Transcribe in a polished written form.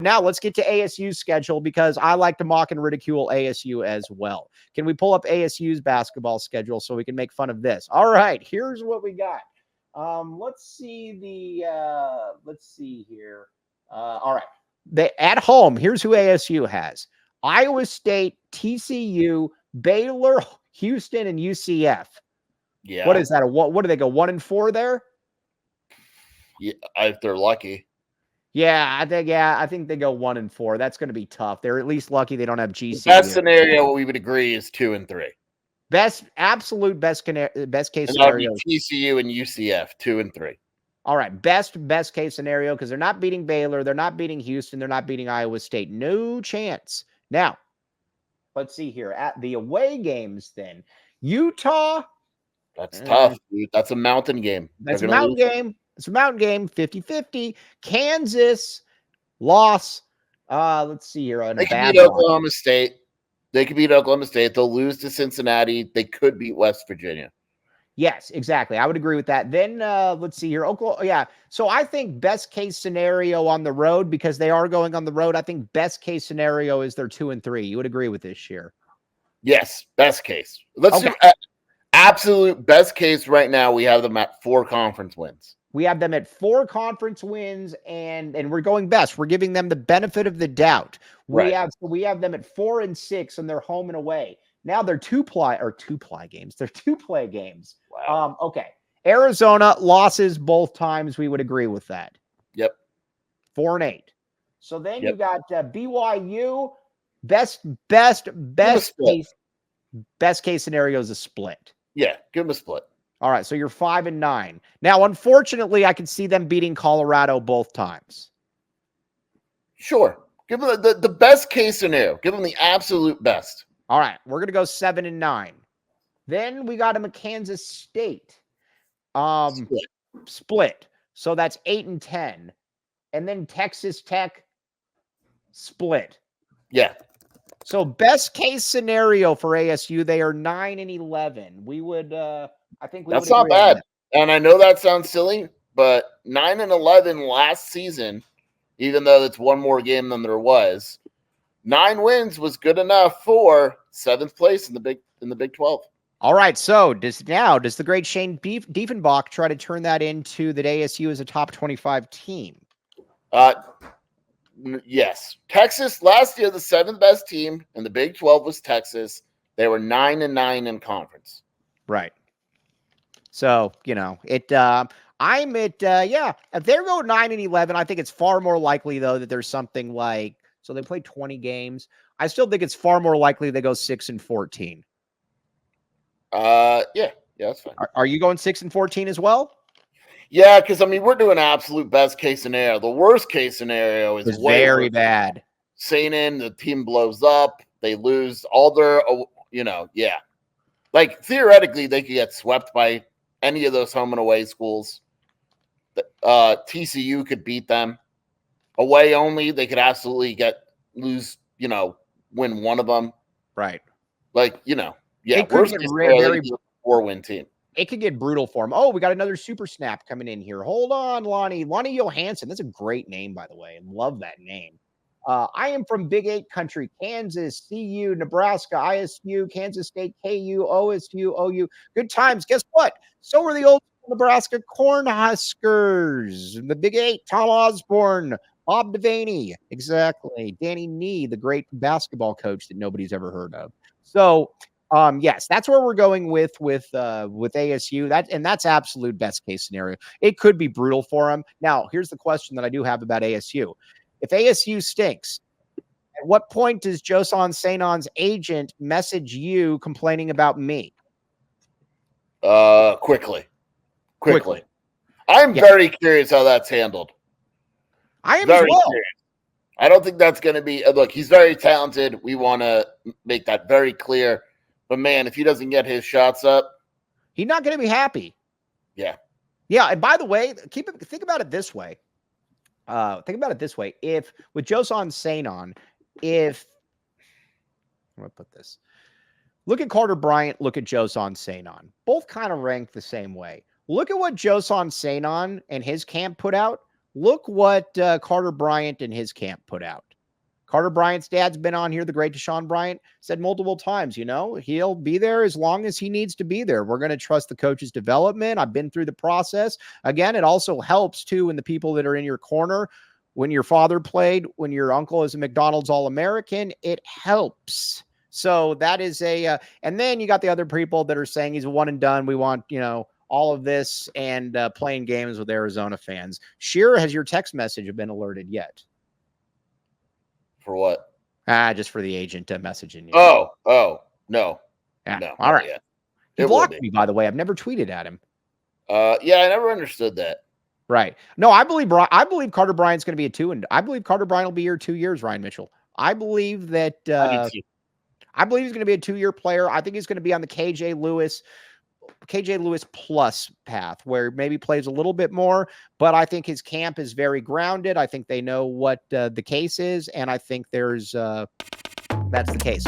Now let's get to ASU's schedule because I like to mock and ridicule ASU as well. Can we pull up ASU's basketball schedule so we can make fun of this? All right, here's what we got. Let's see here. All right. At home, here's who ASU has. Iowa State, TCU, Baylor, Houston, and UCF. Yeah. What is that? What do they go 1-4 there? Yeah, if they're lucky. Yeah, I think they go 1-4. That's going to be tough. They're at least lucky they don't have GC. The best scenario we would agree is 2-3. Absolute best case and scenario. TCU and UCF 2-3. All right, best case scenario because they're not beating Baylor, they're not beating Houston, they're not beating Iowa State. No chance. Now, let's see here at the away games. Then Utah. That's tough. Dude. That's a mountain game. That's a mountain game. It's a mountain game. 50-50. Kansas loss. Let's see here. They could beat Oklahoma State. They could beat Oklahoma State. They'll lose to Cincinnati. They could beat West Virginia. Yes, exactly. I would agree with that. Then let's see here. Oklahoma. Yeah. So I think best case scenario on the road because they are going on the road. I think best case scenario is they're 2-3. You would agree with this year? Yes, best case. Let's do absolute best case right now. We have them at 4 conference wins. We have them at 4 conference wins, and we're going best. We're giving them the benefit of the doubt. We have them at 4-6, and they're home and away. Now they're two-play games. They're 2-play games. Wow. Okay. Arizona losses both times. We would agree with that. Yep. 4-8. So then you got BYU. Best case scenario is a split. Yeah, give them a split. All right, so you're 5-9. Now, unfortunately, I can see them beating Colorado both times. Sure. Give them the best case scenario. Give them the absolute best. All right, we're going to go 7-9. Then we got them at Kansas State. Split. So that's 8-10. And then Texas Tech, split. Yeah. So best case scenario for ASU, they are 9-11. We would, I think we that's would not bad. And I know that sounds silly, but 9-11 last season, even though it's one more game than there was, 9 wins was good enough for 7th place in the Big 12. All right. So does the great Shane Diefenbach try to turn that into that ASU is a top 25 team? Yes. Texas last year, the 7th best team in the Big 12 was Texas. They were 9-9 in conference. Right. So, I'm at, if they go 9-11, I think it's far more likely though that there's something like, so they played 20 games. I still think it's far more likely they go 6-14. Yeah, that's fine. Are you going 6-14 as well? Yeah, because we're doing absolute best case scenario. The worst case scenario is very bad. Sainin, the team blows up, they lose all their, yeah. Like theoretically, they could get swept by any of those home and away schools. TCU could beat them. Away only, they could absolutely win one of them. Right. Like, yeah, worst case scenario, 4-win team. It could get brutal for him. Oh, we got another super snap coming in here. Hold on, Lonnie. Lonnie Johansson. That's a great name, by the way. I love that name. I am from Big 8 country, Kansas, CU, Nebraska, ISU, Kansas State, KU, OSU, OU. Good times. Guess what? So are the old Nebraska Cornhuskers. The Big 8, Tom Osborne, Bob Devaney. Exactly. Danny Nee, the great basketball coach that nobody's ever heard of. So, yes, that's where we're going with ASU. That's absolute best case scenario. It could be brutal for them. Now, here's the question that I do have about ASU. If ASU stinks, at what point does Josan Sainon's agent message you complaining about me? Quickly. I'm very curious how that's handled. I am very as well. Curious. I don't think that's going to be look, he's very talented. We want to make that very clear. But man, if he doesn't get his shots up, he's not going to be happy. Yeah. Yeah. And by the way, think about it this way. If with Josan Sainon, I'm going to put this. Look at Carter Bryant. Look at Josan Sainon. Both kind of rank the same way. Look at what Josan Sainon and his camp put out. Look what Carter Bryant and his camp put out. Carter Bryant's dad's been on here. The great Deshaun Bryant said multiple times, he'll be there as long as he needs to be there. We're going to trust the coach's development. I've been through the process. Again, it also helps too in the people that are in your corner. When your father played, when your uncle is a McDonald's All-American, it helps. So that is and then you got the other people that are saying he's a one and done. We want, all of this and playing games with Arizona fans. Shearer, has your text message been alerted yet? For what? Just for the agent messaging you. No. No. All right. Yet. He blocked me, by the way. I've never tweeted at him. Yeah, I never understood that. Right. No, I believe Carter Bryant's going to be a 2, and I believe Carter Bryant will be here 2 years, Ryan Mitchell. I believe that I believe he's going to be a 2-year player. I think he's going to be on the KJ Lewis plus path, where maybe plays a little bit more, but I think his camp is very grounded. I think they know what the case is, and I think that's the case.